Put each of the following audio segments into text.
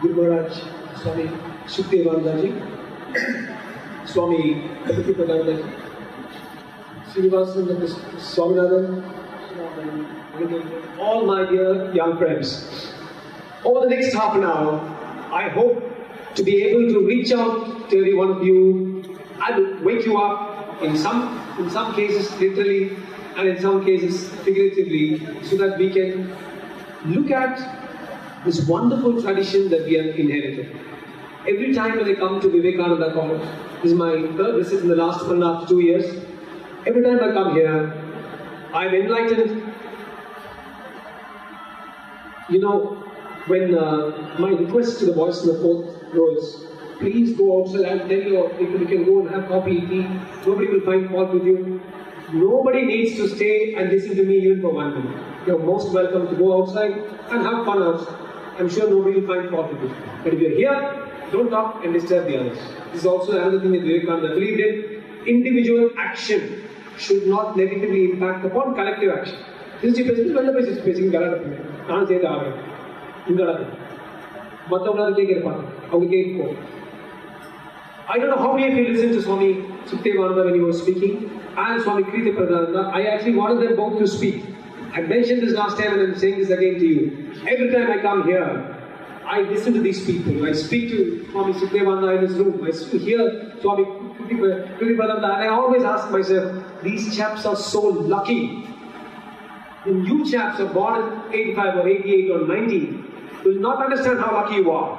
Guru Maharaj, Swami Vivekananda Ji, Swami Vivekananda Ji, Srinivasan, Swaminathan, all my dear young friends. Over the next half an hour, I hope to be able to reach out to every one of you and wake you up in some cases literally and in some cases figuratively, so that we can look at this wonderful tradition that we have inherited. Every time when I come to Vivekananda College, this is my third visit in the last 1.5 to 2 years, every time I come here, I'm enlightened. You know, when my request to the boys in the 4th row is, please go outside, I'll tell you, we can go and have coffee, tea, nobody will find fault with you. Nobody needs to stay and listen to me even for 1 minute. You're most welcome to go outside and have fun outside. I'm sure nobody will find fault with you. But if you're here, don't talk and disturb the others. This is also another thing that Vivekananda believed in. Individual action should not negatively impact upon collective action. This is facing I don't know how many of you listened to Swami Vivekananda when he was speaking, and Swami Vivekananda. I actually wanted them both to speak. I mentioned this last time and I'm saying this again to you. Every time I come here, I listen to these people. I speak to Swami Vivekananda in his room. I hear Swami Vivekananda, and I always ask myself, these chaps are so lucky. When you chaps are born in 85 or 88 or 90, will not understand how lucky you are.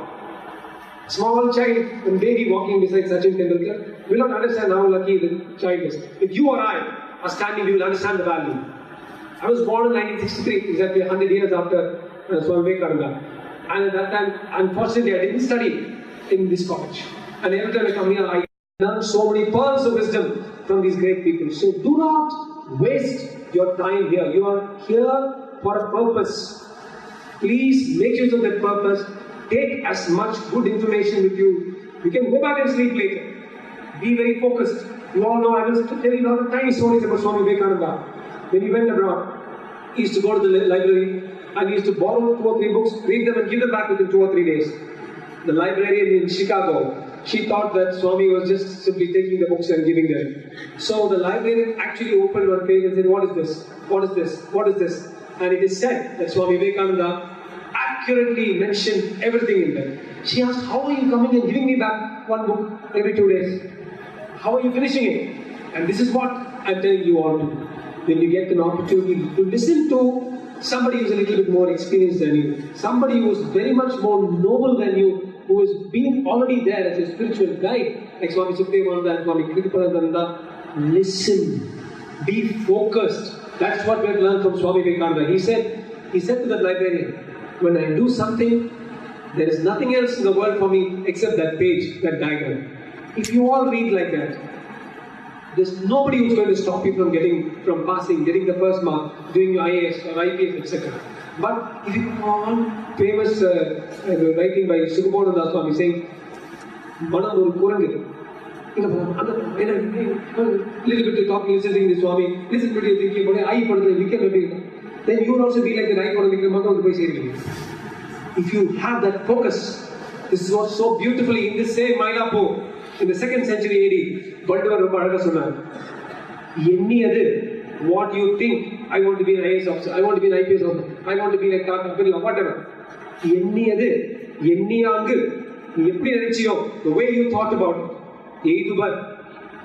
Small child and baby walking beside Sachin Tendulkar will not understand how lucky the child is. If you or I are standing, we will understand the value. I was born in 1963, exactly 100 years after Swami Vivekananda. And at that time, unfortunately, I didn't study in this college. And every time I come here, I learn so many pearls of wisdom from these great people. So do not waste your time here. You are here for a purpose. Please make use of that purpose. Take as much good information with you. You can go back and sleep later. Be very focused. You all know I was telling a lot of tiny stories about Swami Vivekananda. When he went abroad, he used to go to the library and he used to borrow 2 or 3 books, read them and give them back within 2 or 3 days. The librarian in Chicago, she thought that Swami was just simply taking the books and giving them. So the librarian actually opened one page and said, what is this? What is this? What is this? And it is said that Swami Vivekananda accurately mentioned everything in there. She asked, how are you coming and giving me back 1 book every 2 days? How are you finishing it? And this is what I'm telling you all to do. When you get an opportunity to listen to somebody who's a little bit more experienced than you, somebody who's very much more noble than you, who has been already there as a spiritual guide, like Swami Vivekananda and Swami Vivekananda, listen, be focused. That's what we have learned from Swami Vivekananda. He said to that librarian, when I do something, there is nothing else in the world for me except that page, that diagram. If you all read like that, there's nobody who's going to stop you from passing, getting the first mark, doing your IAS or IPS, etc. But if you go on, famous writing by Sukhabodhananda Swami saying, Manam oru kurangu. Little bit of talking, listening to Swami, little bit of thinking about it, I then you will also be like the right one. If you have that focus, this is what's so beautifully in this same Mylapore, in the 2nd century AD, what you think, I want to be an IAS officer, I want to be an IPS officer, I want to be like Tata, whatever. The way you thought about it,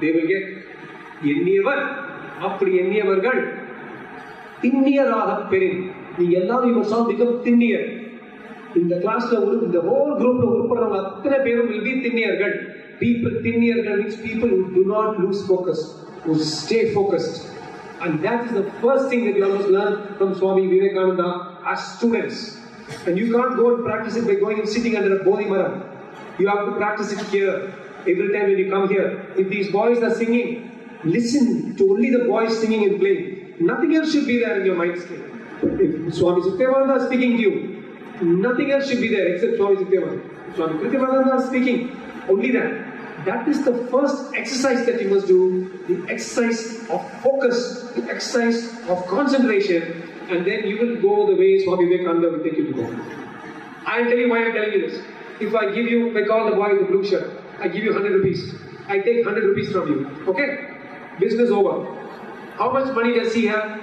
they will get திண்ணியராக பெறின். நீ எல்லாரும் you must all become திண்ணியர். இந்த கிளாஸ்ல the whole groupல உருப்படுறவங்க அத்தனை பேரும் will be திண்ணியர்கள். People திண்ணியர்கள் means people who do not lose focus, who stay focused. And that is the first thing that you must learn from Swami Vivekananda as students. And you can't go and practice it by going and sitting under a bodhi maram. You have to practice it here. Every time when you come here, if these boys are singing, listen to only the boys singing and playing. Nothing else should be there in your mind state. If Swami Vivekananda is speaking to you, nothing else should be there except Swami Vivekananda. Swami Vivekananda is speaking, only that. That is the first exercise that you must do, the exercise of focus, the exercise of concentration, and then you will go the way Swami Vivekananda will take you to go. I'll tell you why I'm telling you this. if I give you, if I call the boy in the blue shirt, I give you 100 rupees. I take 100 rupees from you. Okay? Business over. How much money does he have?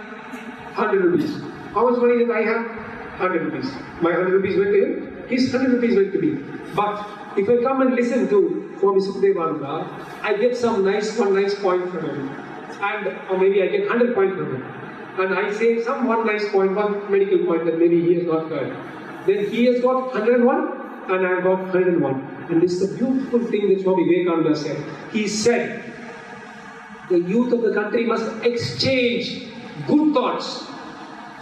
100 rupees. How much money does I have? 100 rupees. My 100 rupees went to him, his 100 rupees went to me. But if I come and listen to Swami Vivekananda, I get one nice point from him. Or maybe I get 100 points from him. And I say some one nice point, one medical point that maybe he has not heard. Then he has got 101 and I have got 101. And this is the beautiful thing that Swami Vivekananda said. He said, the youth of the country must exchange good thoughts.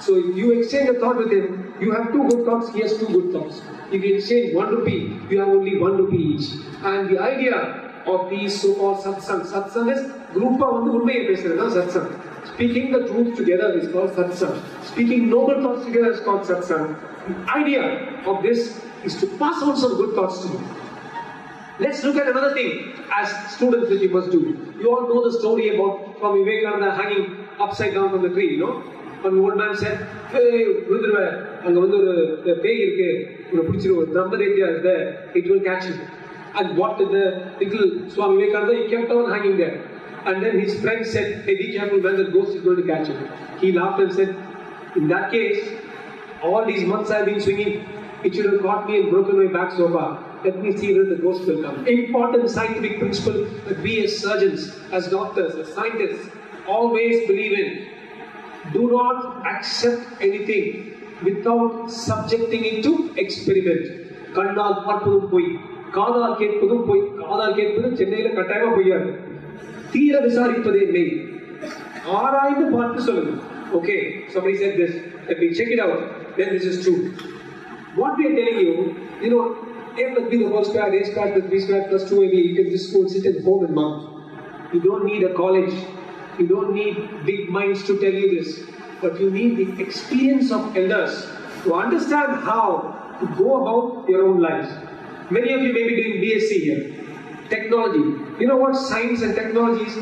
So if you exchange a thought with him, you have 2 good thoughts, he has 2 good thoughts. If you exchange 1 rupee, you have only 1 rupee each. And the idea of these so-called satsang is grupa vandu unmaiya pesradha satsang. Speaking the truth together is called satsang. Speaking noble thoughts together is called satsang. The idea of this is to pass on some good thoughts to you. Let's look at another thing as students that you must do. You all know the story about Swami Vivekananda hanging upside down from the tree, you know? And the old man said, hey, Rudra, and the pay is there, it will catch you. And what did the little Swami Vivekananda, he kept on hanging there. And then his friend said, hey, be careful when the ghost is going to catch you. He laughed and said, in that case, all these months I've been swinging, it should have caught me and broken my back so far. Let me see whether the ghost will come. Important scientific principle that we as surgeons, as doctors, as scientists, always believe in. Do not accept anything without subjecting it to experiment. Kannal parpudum poi, kaadal ketpudum poi, kaadal ketpudum Chennaiila kattayama poiyadu. Theera visaarippadhe மெய். ஆராய்ந்து பார்த்து சொல்லுங்க. Okay, somebody said this. Let me check it out. Then this is true. What we are telling you, you know, A plus B the whole square, A square plus B square plus 2AB, you can just go and sit at home and mount. You don't need a college. You don't need big minds to tell you this. But you need the experience of elders to understand how to go about your own lives. Many of you may be doing BSc here. Technology. You know what science and technology is?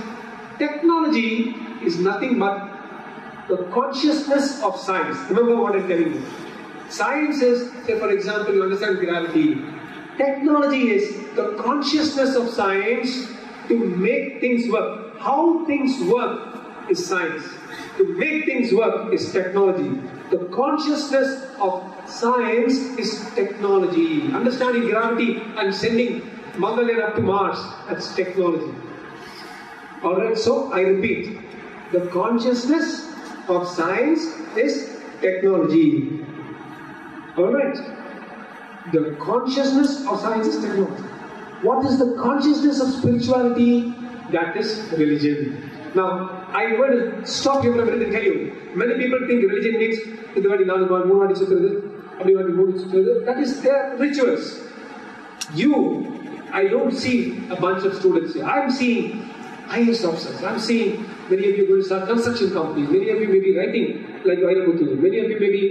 Technology is nothing but the consciousness of science. Remember what I'm telling you. Science is, say for example, you understand gravity. Technology is the consciousness of science to make things work. How things work is science. To make things work is technology. The consciousness of science is technology. Understanding gravity and sending Mangalyaan up to Mars, that's technology. Alright, so I repeat. The consciousness of science is technology. Alright. The consciousness of science is technology. What is the consciousness of spirituality? That is religion. Now, I'm going to stop here for a minute and tell you. Many people think religion means that is their rituals. I don't see a bunch of students here. I'm seeing IAS officers. I'm seeing many of you going to start construction companies. Many of you may be writing like Vairabhutu. Many of you may be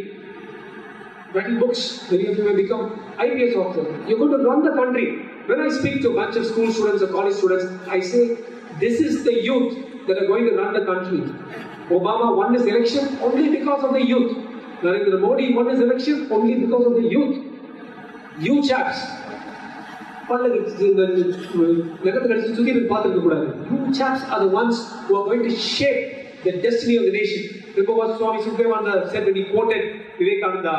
writing books. Many of you may become IPS officers. You're going to run the country. When I speak to a bunch of school students or college students, I say, this is the youth that are going to run the country. Obama won his election only because of the youth. Narendra Modi won his election only because of the youth. You chaps. You chaps are the ones who are going to shape the destiny of the nation. Remember what Swami Vivekananda said when he quoted Vivekananda,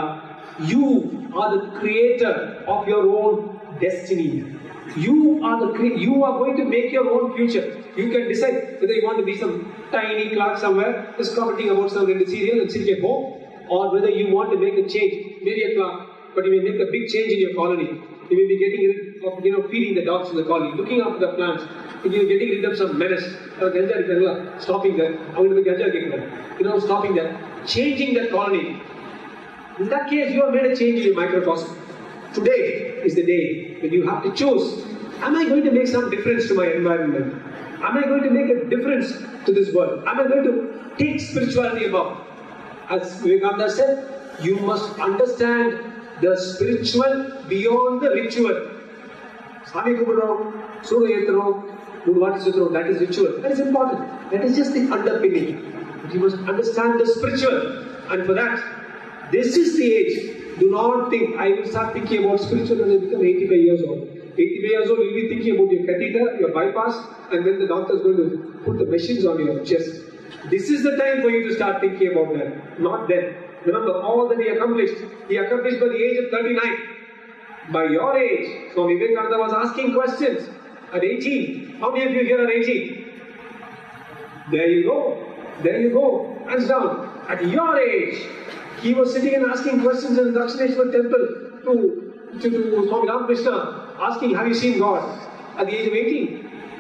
you are the creator of your own destiny. You are going to make your own future. You can decide whether you want to be some tiny clerk somewhere, just commenting about some serial and sit at home, or whether you want to make a change, maybe a clerk, but you may make a big change in your colony. You may be getting rid of, feeding the dogs in the colony, looking after the plants, you're getting rid of some menace, stopping that, stopping that, changing that colony. In that case, you have made a change in your microcosm. Today is the day when you have to choose, am I going to make some difference to my environment? Am I going to make a difference to this world? Am I going to take spirituality above? As Vivekananda said, you must understand the spiritual beyond the ritual. That is ritual. That is important. That is just the underpinning. But you must understand the spiritual. And for that, This is the age. Do not think, I will start thinking about spiritual when I become 85 years old. 85 years old, you will be thinking about your catheter, your bypass, and then the doctor is going to put the machines on your chest. This is the time for you to start thinking about that, not then. Remember, all that he accomplished by the age of 39. By your age, Swami Vivekananda was asking questions at 18. How many of you here are 18? There you go, hands down. At your age, he was sitting and asking questions in the Dakshineshwar temple to Swami Ramakrishna, asking, have you seen God? At the age of 18,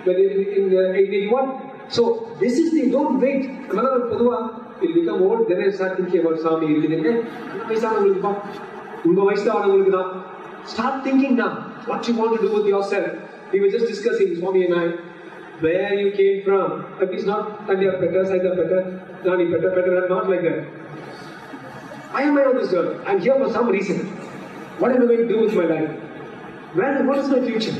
in 1881. So, this is the, don't wait. You'll become old, then I start thinking about Swami. Start thinking now what you want to do with yourself. We were just discussing, Swami and I, where you came from. But it's not Tanya better, Saida better, Nani better, not like that. I am on this earth. I am here for some reason. What am I going to do with my life? What is my future?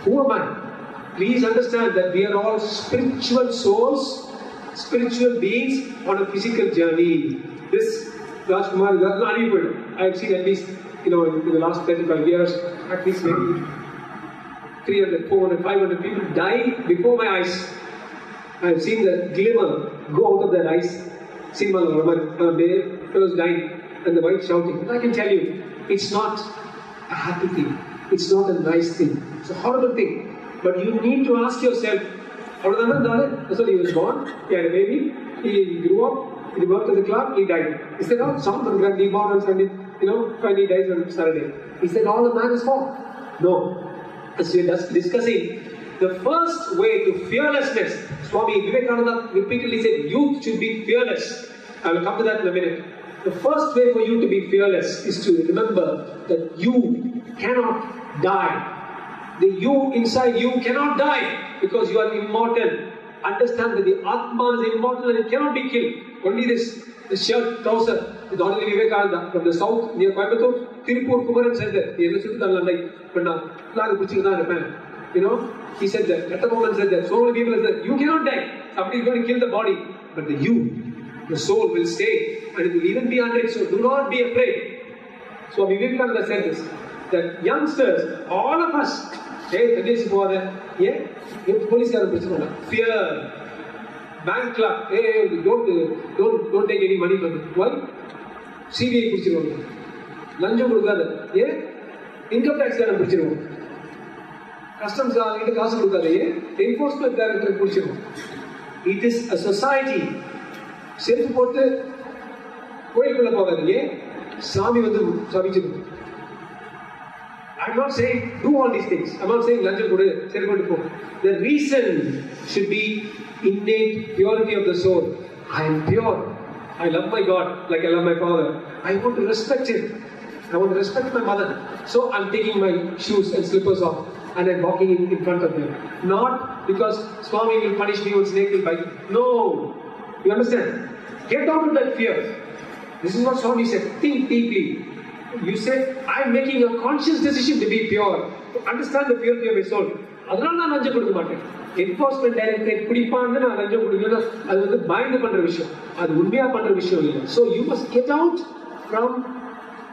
Who am I? Please understand that we are all spiritual souls, spiritual beings on a physical journey. This Rajkumar is not equal. I have seen at least, in the last 35 years, at least maybe 300, 400, 500 people die before my eyes. I have seen the glimmer go out of their eyes. Cinema fellows dying and the wife shouting. And I can tell you, it's not a happy thing. It's not a nice thing. It's a horrible thing. But you need to ask yourself, so he was born, he had a baby, he grew up, he worked at the club, he died. Is that all? Some program, he born on Sunday, Friday, dies on Saturday. Is that all a man is for? No. As we are discussing, the first way to fearlessness, Swami Vivekananda repeatedly said, youth should be fearless. I will come to that in a minute. The first way for you to be fearless is to remember that you cannot die. The you inside you cannot die because you are immortal. Understand that the Atma is immortal and it cannot be killed. Only this shirt, trouser, with Dr. Vivekananda from the south near Coimbatore, Tirupur Kumaran said that. He said that. Ramakrishna said that. So many people said that. You cannot die. Somebody is going to kill the body. But the soul will stay and it will even be under it. So do not be afraid. So Vivekananda said this. That youngsters, all of us, police fear, bank clerk, don't take any money from them. Why? CBI pudichiruvaanga. Lanjam kodukadha. Income tax karan pudichiruvaanga. Customs karangiட்ட காசு கொடுக்காதே. Enforcement director pudichiruvaanga. It is a society. செருப்பு போட்டு கோயிலுக்குள்ள போகாதீங்க. சாமி வந்து சபிச்சிடும். I'm not saying do all these things. I'm not saying lanjam kodu, serupu podu. The reason should be innate purity of the soul. I am pure. I love my God like I love my father. I want to respect him. I want to respect my mother. So I'm taking my shoes and slippers off and I'm walking in front of them. Not because Swami will punish me or snake will bite me. No. You understand? Get out of that fear. This is what Swami said. Think deeply. You say, I am making a conscious decision to be pure. To understand the purity of my soul. அதனால நான் லஞ்சம் கொடுக்க மாட்டேன். Enforcement directorate பிடிப்பான்னு நான் லஞ்சம் கொடுக்கணும்னா அது வந்து பயந்து பண்ற விஷயம். அது உண்மையா பண்ற விஷயம் இல்லை. So you must get out from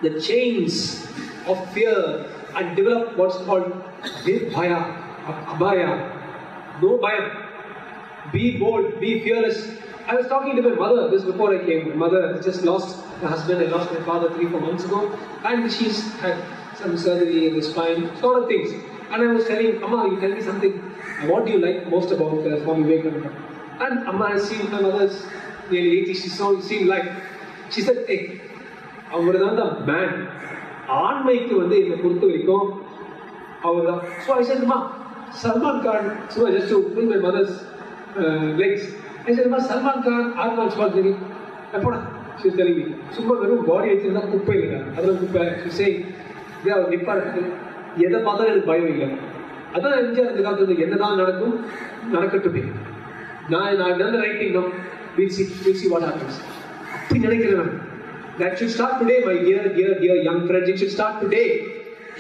the chains of fear and develop what's called Bhaya, Abhaya. No Bhaya. Be bold, be fearless. I was talking to my mother just before I came. My mother just lost my husband. I lost my father 3-4 months ago. And she's had some surgery in the spine, a lot of things. And I was telling, Amma, you tell me something. What do you like most about Swami Vivekananda? And Amma has seen my mother's nearly 80. She's seen life. She said, hey, அவர்தான் the man. ஆண்மைக்கு வந்து என்னை பொறுத்த வரைக்கும் அவர்தான். So I said, Amma, Salman Khan. So I just to pull my mother's legs. I said, Amma, Salman Khan, Arnold Schwarzenegger. She was telling me, சும்மா வெறும் பாடி வச்சிருந்தா குப்பை இல்லை. அதெல்லாம் குப்பை. She saying, அவர் நிப்பா இருக்கு. எதை பார்த்தாலும் எனக்கு பயம் இல்லை. அதான் எம்ஜிஆர் அந்த காலத்துல என்னதான் நடக்கும் நடக்கட்டுமே. நான் done the right thing now. We'll see what happens. அப்படி நினைக்கிறேன். That should start today, my dear young friends. It should start today.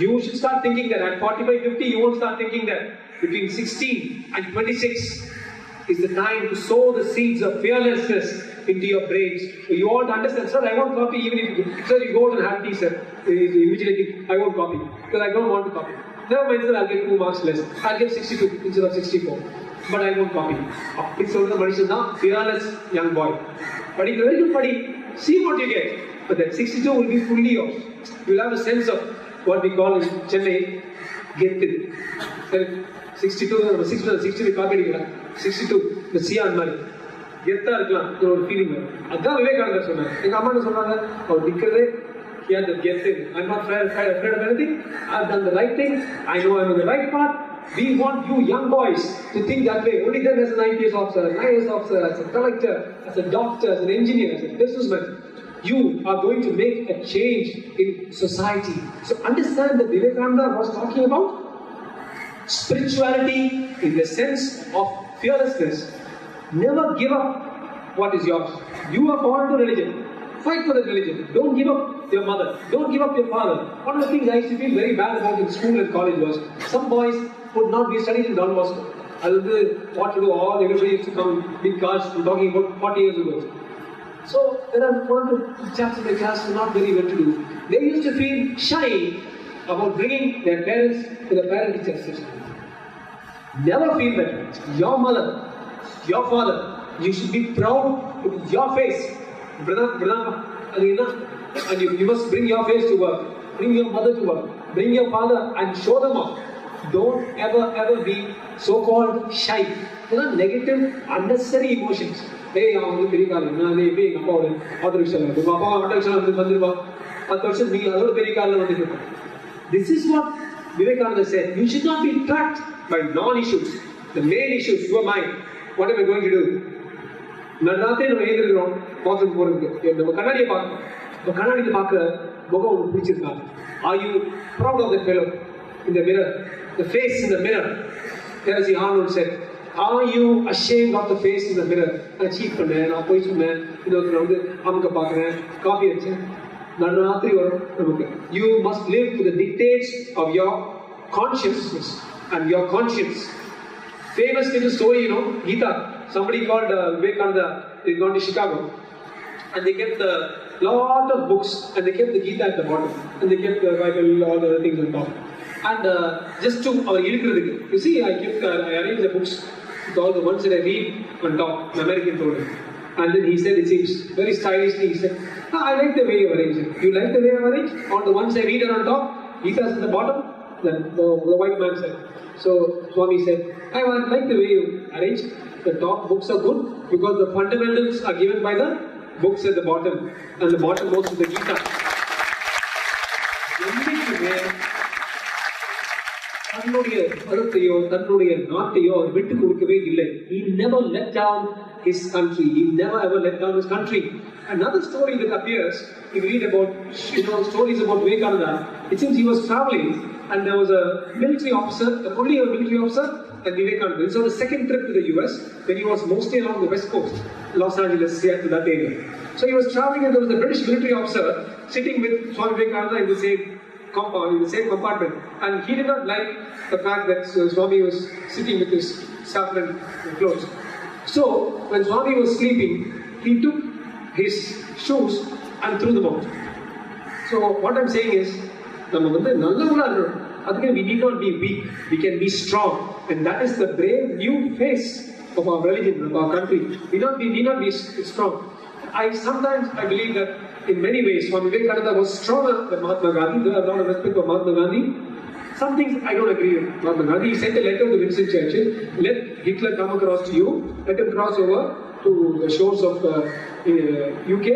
You should start thinking that at 45, 50, you won't start thinking that. Between 16 and 26 is the time to sow the seeds of fearlessness into your brains. You want to understand, sir, I won't copy even if you, sir, you go and have tea, sir. Immediately, I won't copy because I don't want to copy. Never mind, sir, I'll get 2 marks less. I'll get 62 instead of 64. But I won't copy. It's also the fearless young boy. But if you're very good, see what you get. But that 62 will be fully yours. You will have a sense of what we call in Chennai, get it. 62, 60 copy, 62, the Sian Mari. Get the feeling. That's Vivekananda சொன்னார். எங்க அம்மா என்ன சொன்னாங்க? அவர் நிக்கிறதே he had the get it. I'm not afraid of anything. I've done the right thing. I know I'm on the right path. We want you young boys to think that way. Only then as an IPS officer, an IAS officer, as a collector, as a doctor, as an engineer, as a businessman, you are going to make a change in society. So understand that Vivekananda was talking about spirituality in the sense of fearlessness. Never give up what is yours. You are born to religion. Fight for that religion. Don't give up your mother. Don't give up your father. One of the things I used to feel very bad about in school and college was some boys would not be studied in Don Bosco. What to do? Everybody used to come big cards. I'm talking about 40 years ago. So there are one or two chaps in my class who are not very well to do. They used to feel shy about bringing their parents to the parent-teacher session. Never feel that. Your mother, your father, you should be proud with your face. And you must bring your face to work. Bring your mother to work. Bring your father and show them off. Don't ever be so-called shy. There are negative, unnecessary emotions. Hey, this is what Vivekananda said. You should not be trapped by non-issues. The main issues, your mind. What am I going to do? நன்னாத்தே நம்ம எழுந்திருக்கிறோம் bathroom போறதுக்கு நம்ம கண்ணாடியை பார்க்கணும். இப்போ கண்ணாடியில் பார்க்குற முகம் உங்களுக்கு பிடிச்சிருக்கா? Are you proud of the fellow in the mirror? The face in the mirror. Terence Arnold said, are you ashamed of the face in the mirror? நான் சீட் பண்ணேன், நான் போய் சொன்னேன், இன்னொருத்தர் வந்து அமுக்க பார்க்குறேன், காப்பி வச்சேன். நன்னாத்திரி வரும் நமக்கு. You must live to the dictates of your consciousness and your conscience. Famous little story, Gita. Somebody called Vivekananda, they gone to Chicago and they kept a lot of books and they kept the Gita at the bottom and they kept the Bible, all the other things on top. And just to you see, I arranged the books with all the ones that I read on top, the American told him. And then he said, it seems very stylishly, he said, I like the way you arrange it. You like the way I arrange? All the ones I read are on top, Gita's at the bottom. Then the white man said. So Swami said, I like the way you arrange. The top books are good because the fundamentals are given by the books at the bottom and the bottom most of the Gita. He never let down his country. He never ever let down his country. Another story that appears, you read about stories about Vivekananda. It seems he was traveling and there was a military officer, only a military officer, and Vivekananda. This was the second trip to the US when he was mostly along the west coast, Los Angeles, Seattle, that area. So he was traveling and there was a British military officer sitting with Swami Vivekananda in the same compound, in the same compartment. And he did not like the fact that Swami was sitting with his saffron clothes. So when Swami was sleeping, he took his shoes and threw them out. So what I'm saying is, we need not be weak, we can be strong. And that is the brave new face of our religion, of our country. We need not be strong. Sometimes I believe that in many ways, Swami Vivekananda was stronger than Mahatma Gandhi. Though I have a lot of respect for Mahatma Gandhi. Some things I don't agree with Mahatma Gandhi. He sent a letter to Winston Churchill. Let Hitler come across to you. Let him cross over to the shores of UK.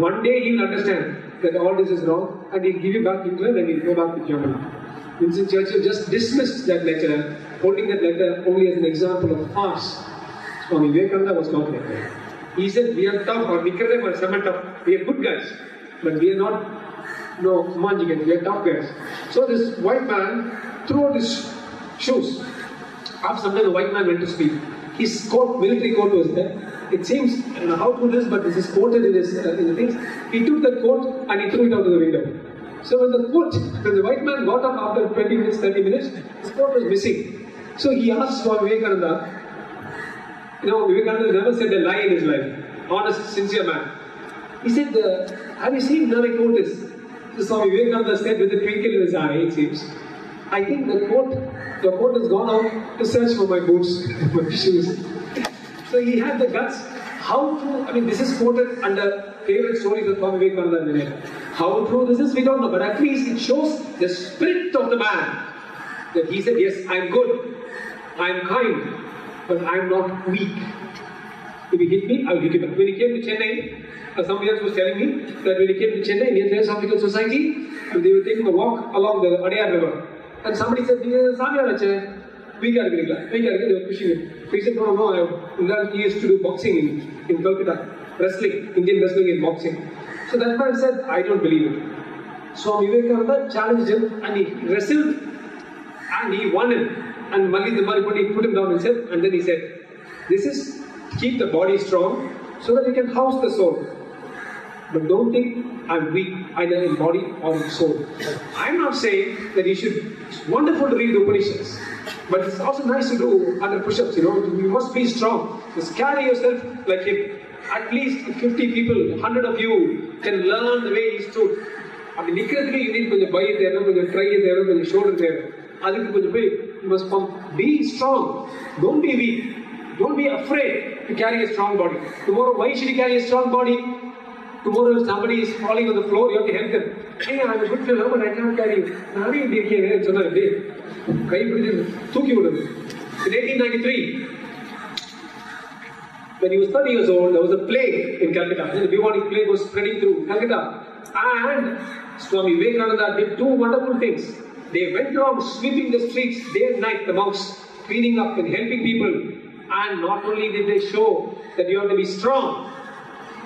One day he'll understand that all this is wrong and he'll give you back Hitler and he'll go back to Germany. Winston Churchill just dismissed that letter, holding that letter only as an example of farce. Swami Vivekananda was not like that. He said, we are tough, or we are good guys, but we are not manjigans, we are tough guys. So this white man threw out his shoes. After some time the white man went to sleep. His coat, military coat was there. It seems, I don't know how to do this, but this is quoted in the things. He took the coat and he threw it out of the window. So when the white man got up after 20 minutes, 30 minutes, his coat was missing. So he asked Swami Vivekananda, Vivekananda never said a lie in his life. Honest, sincere man. He said, have you seen Narakotis? Swami Vivekananda said with a twinkle in his eye, it seems, I think the court has gone out to search for my boots, my shoes. So he had the guts. How true, this is quoted under favorite stories of Swami Vivekananda. How true this is, we don't know, but at least it shows the spirit of the man. That he said, yes, I'm good, I'm kind, but I'm not weak. If he hit me, I'll hit him back. When he came to Chennai, somebody else was telling me that when he came to Chennai, Indian Theosophical Society, and they were taking a walk along the Adayar River. And somebody said, they were pushing him. So he said, no, he used to do boxing in Calcutta. Wrestling, Indian wrestling and boxing. So that man said, I don't believe it. So Vivekananda challenged him and he wrestled and he won him. And Malli put him down and then he said, this is keep the body strong so that you can house the soul. But don't think I'm weak either in body or in soul. I'm not saying that you should, it's wonderful to read the Upanishads, but it's also nice to do 100 push-ups, you must be strong. Just carry yourself like him. At least 50 people, 100 of you can learn the way he stood. You need to buy it, try it, shoulder there. You must pump. Be strong. Don't be weak. Don't be afraid to carry a strong body. Tomorrow, why should you carry a strong body? Tomorrow, if somebody is falling on the floor, you have to help them. Hey, I'm a good fellow, but I can't carry you. In 1893, when he was 30 years old, there was a plague in Calcutta. The bubonic plague was spreading through Calcutta. And Swami Vivekananda did two wonderful things. They went around sweeping the streets day and night, the monks, cleaning up and helping people. And not only did they show that you have to be strong,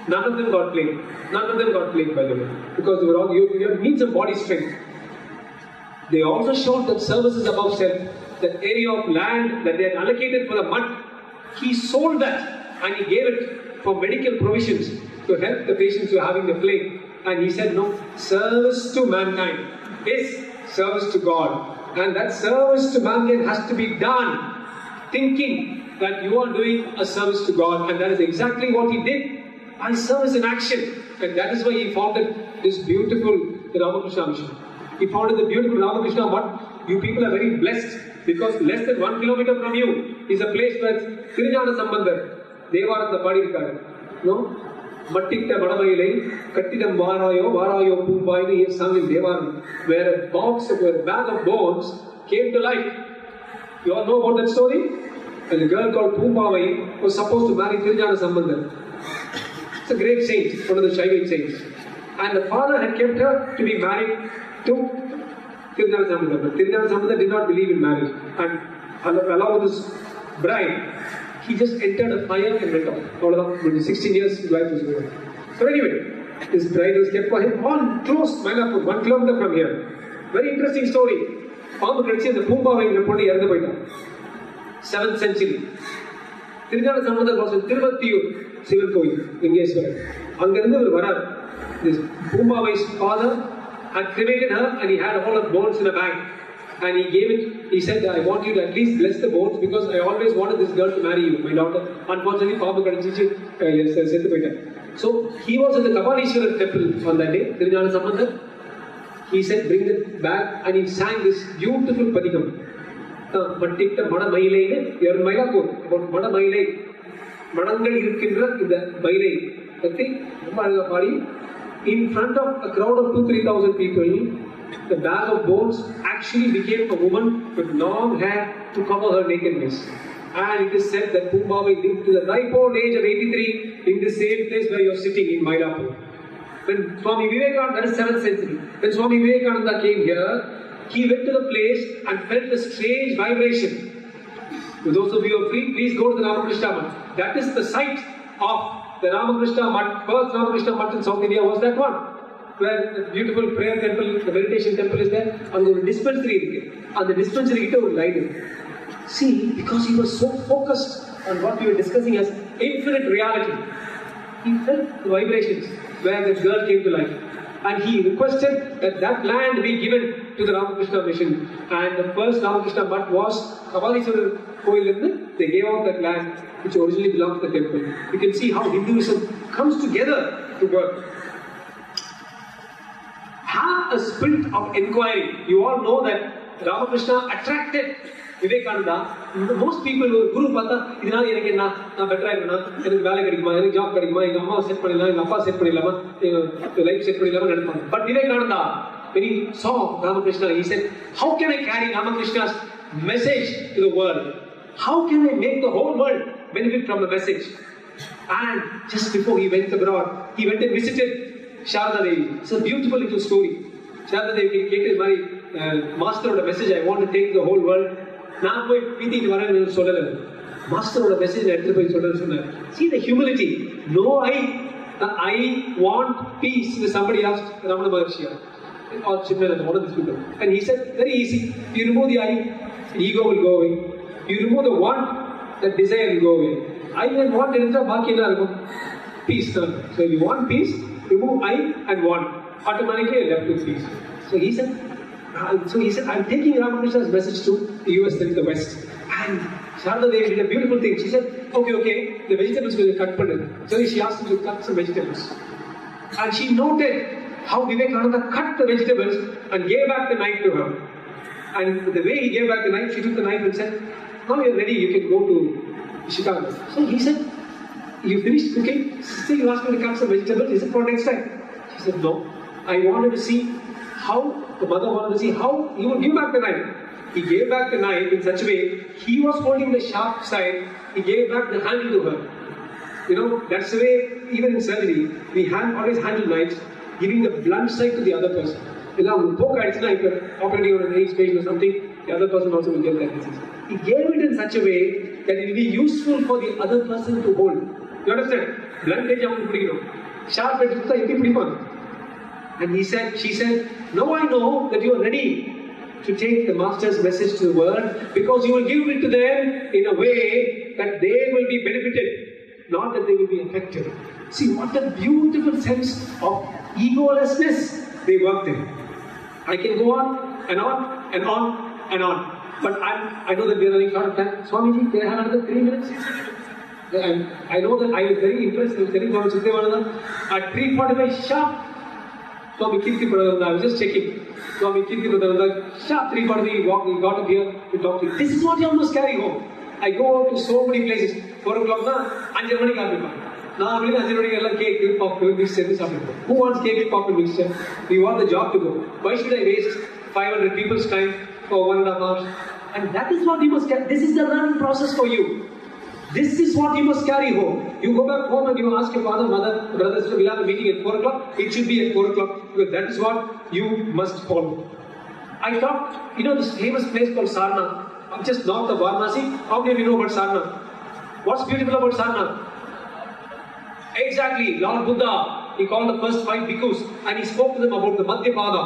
none of them got plague. None of them got plague, by the way. Because they were all, you need some body strength. They also showed that service is above self. That area of land that they had allocated for the mud, he sold that. And he gave it for medical provisions to help the patients who are having the plague. And he said, no, service to mankind is service to God. And that service to mankind has to be done thinking that you are doing a service to God. And that is exactly what he did by service in action. And that is why he founded this beautiful Ramakrishna mission. He founded the beautiful Ramakrishna Mutt. You people are very blessed because less than 1 kilometer from you is a place where Tirijana Sambandar Devaratha Padirukkar. No? Mattitta Madamailai, Kattidam Varayo Pumbai, he has sung in Devaram, where a bag of bones came to life. You all know about that story? And a girl called Pumbavai was supposed to marry Tirijana Sambandar. It's a great saint, one of the Shaivite saints. And the father had kept her to be married to Tirijana Sambandar. But Tirijana Sambandar did not believe in marriage. And along with his bride, he just entered a fire and went off. All of 16 years his wife was going. So anyway, his bride was kept for him on close Mylapur, 1 kilometer from here. Very interesting story. Palm Kretsi and the Pumbavai in the Poti Yardabaita. 7th century. Tirijana Sambandar was in Tiruvattiyur, Sivan Kovil, Ingeshwar. Angarindha Varar. This Pumbavai's father had cremated her and he had all her bones in a bag. And he gave it, he said, I want you to at least bless the bones because I always wanted this girl to marry you, my daughter. Unfortunately, Papa Kadichichi, so he was in the Kabalishwara temple on that day, Tirijana Sambandar. He said, bring the bag, and he sang this beautiful padikam. Mattitta Madamailai, you are in Mylapur, about Madamailai. Madangal irukindra in the Mailai. In front of a crowd of 2,000-3,000 people, the bag of bones actually became a woman with long hair to cover her nakedness. And it is said that Pumbavai lived to the ripe old age of 83 in the same place where you are sitting in Mylapur. When Swami Vivekananda, that is 7th century, when Swami Vivekananda came here, he went to the place and felt a strange vibration. For those of you who are free, please go to the Ramakrishna Mutt. That is the site of the Ramakrishna Mutt. First Ramakrishna Mutt in South India was that one. Where the beautiful prayer temple, the meditation temple is there, and the dispensary, and the dispensary is line. See, because he was so focused on what we were discussing as infinite reality, he felt the vibrations where the girl came to life. And he requested that that land be given to the Ramakrishna mission. And the first Ramakrishna Mutt was Kabalishwarar Koil. They gave out that land which originally belonged to the temple. You can see how Hinduism comes together to work. Have a spirit of inquiry. You all know that Ramakrishna attracted Vivekananda. Most people who Guru Pata, idinal enakku enna na better aayiruna enakku vela kedikuma enakku job kedikuma enga amma set pannila enga appa set pannilama life set pannilama nenapanga. But Vivekananda, when he saw Ramakrishna, he said, how can I carry Ramakrishna's message to the world? How can I make the whole world benefit from the message? And just before he went abroad, he went and visited Sharda Devi. It's a beautiful little story. Sharda Devi came to my master of the message, I want to take the whole world. Master of the message, see the humility. No, I want peace. Somebody asked Ramana Maharshi or Chimnana, one of these people. And he said, very easy. You remove the I, ego will go away. You remove the want, the desire will go away. I and want peace. So if you want peace, remove I and want. Automatically you're left with peace. So he said, I'm taking Ramakrishna's message to the US and the West. And Sharda Devi did a beautiful thing. She said, okay, the vegetables will be cut. So she asked him to cut some vegetables. And she noted how Vivekananda cut the vegetables and gave back the knife to her. And the way he gave back the knife, she took the knife and said, now you're ready, you can go to Chicago. So he said, you finished cooking? So you asked me to cut some vegetables. He said, for next time. She said, no. I wanted to see how, the mother wanted to see how he would give back the knife. He gave back the knife in such a way, he was holding the sharp side, he gave back the handle to her. You know, that's the way, even in surgery, we always handle knives, giving the blunt side to the other person. If you're operating on an AIDS patient or something, the other person also will get that disease. He gave it in such a way that it will be useful for the other person to hold. You understand? Blunt edge, sharp edge, and she said, now I know that you are ready to take the Master's message to the world because you will give it to them in a way that they will be benefited, not that they will be affected. See what a beautiful sense of egolessness they worked in. I can go on and on and on and on. But I know that we are running short of time. Swamiji, can I have another 3 minutes? And I know that I was very impressed with telling Swami Vivekananda at 3:45 sharp. Swami Kirti-Pradananda, I was just checking. Swami Kirti-Pradananda, sharp 3:40, we got up here to talk to you. This is what you must carry home. I go out to so many places. 4 o'clock, 5 மணிக்கு ஆரம்பிப்பாங்க. நான் அப்படியே 5 மணிக்கு எல்லாம் cake, popcorn, mixer சாப்பிடுவோம். Who wants cake, popcorn, mixture? We want the job to go. Why should I waste 500 people's time for 1.5 hours? And that is what you must carry. This is the learning process for you. This is what you must carry home. You go back home and you ask your father, mother, brother, sister, we'll have a meeting at 4 o'clock. It should be at 4 o'clock because that is what you must follow. I thought, this famous place called Sarna, just north of Varanasi. How many of you know about Sarna? What's beautiful about Sarna? Exactly, Lord Buddha, he called the first 5 bhikkhus and he spoke to them about the Madhyapada.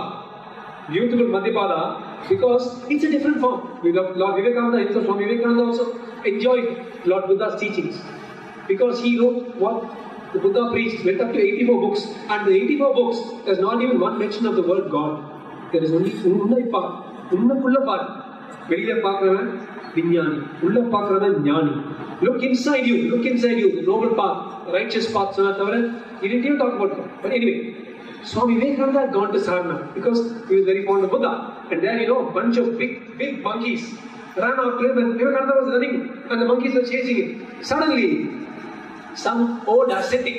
Beautiful Madhyapada, because it's a different form. Lord Vivekananda himself, Swami Vivekananda also enjoyed Lord Buddha's teachings. Because he wrote what the Buddha preached, went up to 84 books. And the 84 books, there's not even one mention of the word God. There is only Unnai part, Unnakulla part. Velila Pakravan, Vinyani. Ulla Pakravan, Jnani. Look inside you, the noble path, the righteous path, he didn't even talk about God. But anyway, Swami Vivekananda had gone to Sarna because he was very fond of Buddha. And there, a bunch of big monkeys ran after him and Vivekananda was running and the monkeys were chasing him. Suddenly, some old ascetic,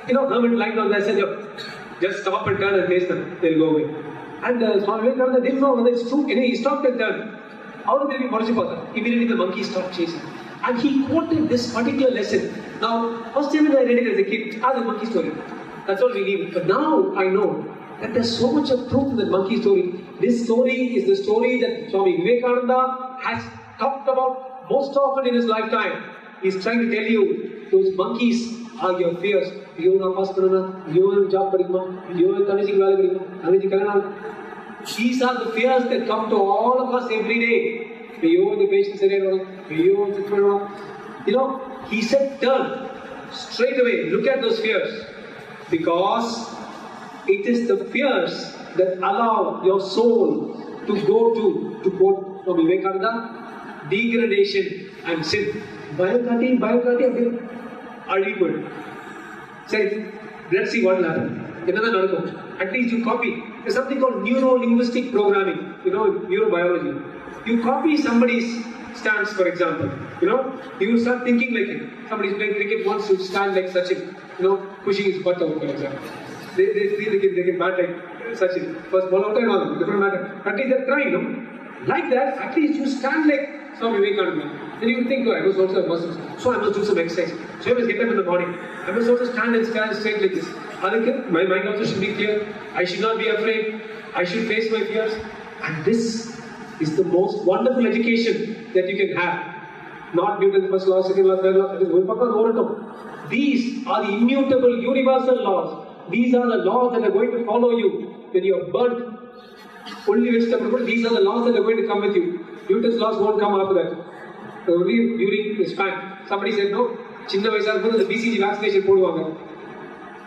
hermit lying down there said, just stop and turn and face them, they'll go away. And Swami Vivekananda didn't know whether it's true. Anyway, he stopped and turned. How did he immediately the monkeys stopped chasing. And he quoted this particular lesson. Now, first time when I read it as a kid, the monkey story. That's all we need. But now I know that there's so much of truth in that monkey story. This story is the story that Swami Vivekananda has talked about most often in his lifetime. He's trying to tell you, those monkeys are your fears. These are the fears that come to all of us every day. He said, turn straight away, look at those fears. Because it is the fears that allow your soul to go to quote Swami Vivekananda, degradation and sin. Biocati, Ariward. Say, let's see what will happen. At least you copy. There's something called neuro-linguistic programming, neurobiology. You copy somebody's stance, for example. You start thinking like him. Somebody's playing cricket, wants to stand like Sachin, pushing his butt out, for example. They feel they can bat like Sachin. First ball out and all, different matter. At least they're trying, Like that, at least you stand like Swami Vivekananda. Then you think, I must also have muscles, so I must do some exercise. So I must get up in the morning. I must also stand straight like this. My mind also should be clear. I should not be afraid. I should face my fears. And this is the most wonderful education that you can have. Not Newton's first law, second law, third law. These are the immutable universal laws. These are the laws that are going to follow you when you are burnt. Only vegetable, these are the laws that are going to come with you. Newton's laws won't come after that. Only during the span. Somebody said, no, chinna vayasa the BCG vaccination poduvaanga.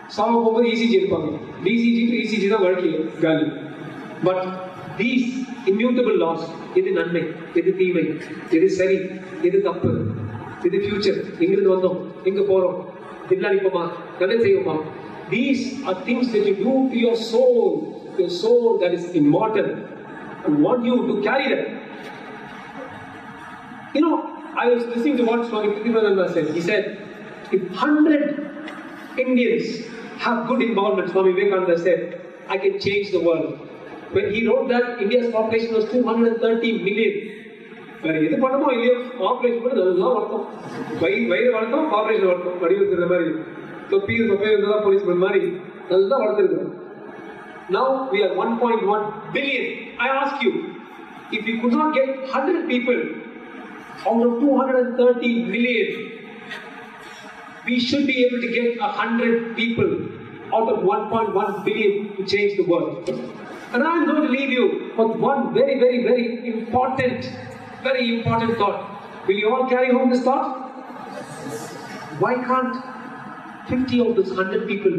Saava pogumbodhu ECG irupanga. BCG to ECG da varkile gali. But these immutable laws, edu nanmai, edu theemai, edu sari, edu thappu, edu future, engirundi vandom, enga porom, illa irupoma, nalladhu seiyuma. These are things that you do to your soul that is immortal. I want you to carry that. I was listening to what Swami Vivekananda said. He said, if 100 Indians have good involvement, Swami Vivekananda said, I can change the world. When he wrote that, India's population was 230 million. Population now we are 1.1 billion. I ask you, if we could not get 100 people out of 230 million, we should be able to get 100 people out of 1.1 billion to change the world. And I am going to leave you with one very, very, very important thought. Will you all carry home this thought? Why can't 50 of those 100 people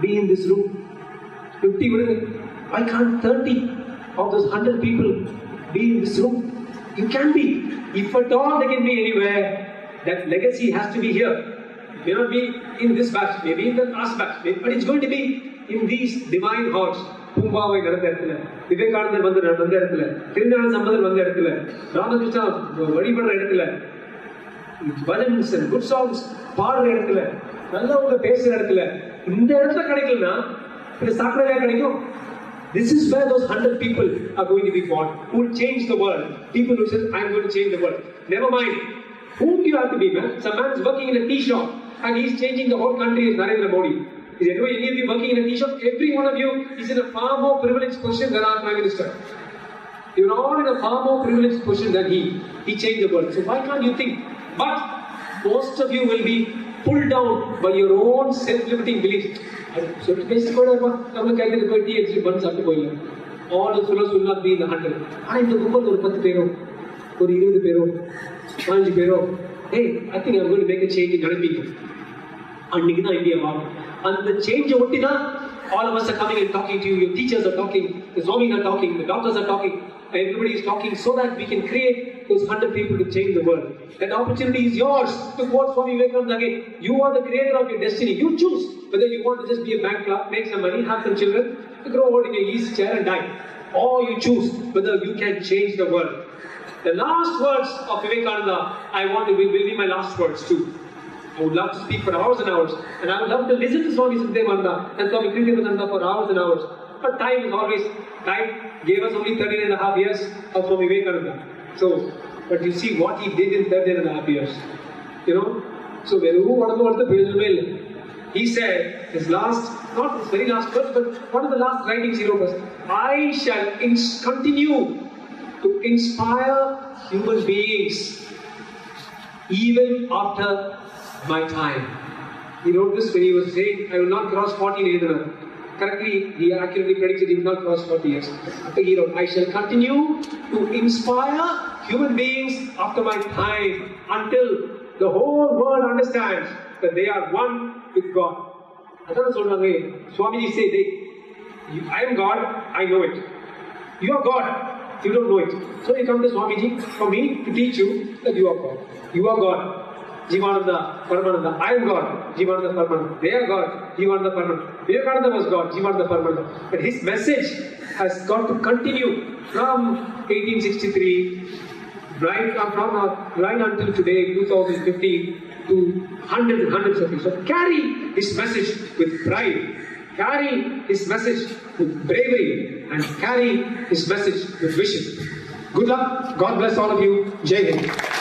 be in this room? 50 women. Why can't 30 of those 100 people be in this room? You can be. If at all they can be anywhere, that legacy has to be here. It may not be in this batch, maybe in the last batch, but it's going to be in these divine hearts. Pumbavai நடந்த இடத்துல, விவேகானந்தர் வந்த இடத்துல, திருஞான சம்பந்தர் வந்த இடத்துல, ராமகிருஷ்ணா வழிபடுற இடத்துல, bhajans and good songs பாடுற இடத்துல, நல்லவங்க பேசுற இடத்துல, இந்த இடத்துல கிடைக்கலனா இந்த சாக்கடையா கிடைக்கும். This is where those 100 people are going to be born, who will change the world. People who say, I am going to change the world. Never mind whom you have to be, man. Some man is working in a tea shop and he is changing the whole country as Narendra Modi. Is any of you working in a tea shop? Every one of you is in a far more privileged position than our Prime Minister. You are all in a far more privileged position than he. He changed the world. So why can't you think? But most of you will be pulled down by your own self-limiting beliefs. So basically, all the fellows will not be in the 100. I know the 10 people, or 20 people, hey, I think I'm going to make a change in 100 people. And the change all of us are coming and talking to you, your teachers are talking, the Swamis are talking, the doctors are talking, everybody is talking so that we can create those 100 people to change the world. That opportunity is yours. To quote Swami Vivekananda again, you are the creator of your destiny. You choose whether you want to just be a bank clerk, make some money, have some children, grow old in a easy chair and die. Or you choose whether you can change the world. The last words of Vivekananda, will be my last words too. I would love to speak for hours and hours, and I would love to listen to Swami Vivekananda and Swami Vivekananda for hours and hours. But time gave us only 13.5 years of Swami Vivekananda. So, but you see what he did in 13.5 years. So he said his not his very last words, but one of the last writings he wrote was, I shall continue to inspire human beings even after my time. He wrote this when he was saying, I will not cross 40 years. Correctly, he accurately predicted he will not cross 40 years. After he wrote, I shall continue to inspire human beings after my time until the whole world understands that they are one with God. Swamiji said, I am God, I know it. You are God. You don't know it. So you come to Swamiji for me to teach you that you are God. You are God. Jivananda, Paramananda. I am God. Jivananda, Paramananda. They are God. Jivananda, Paramananda. Vivekananda was God. Jivananda, Paramananda. But his message has got to continue from 1863 right until today, 2015, to hundreds and hundreds of people. So carry his message with pride. Carry his message with bravery. And carry his message with vision. Good luck. God bless all of you. Jai Hind.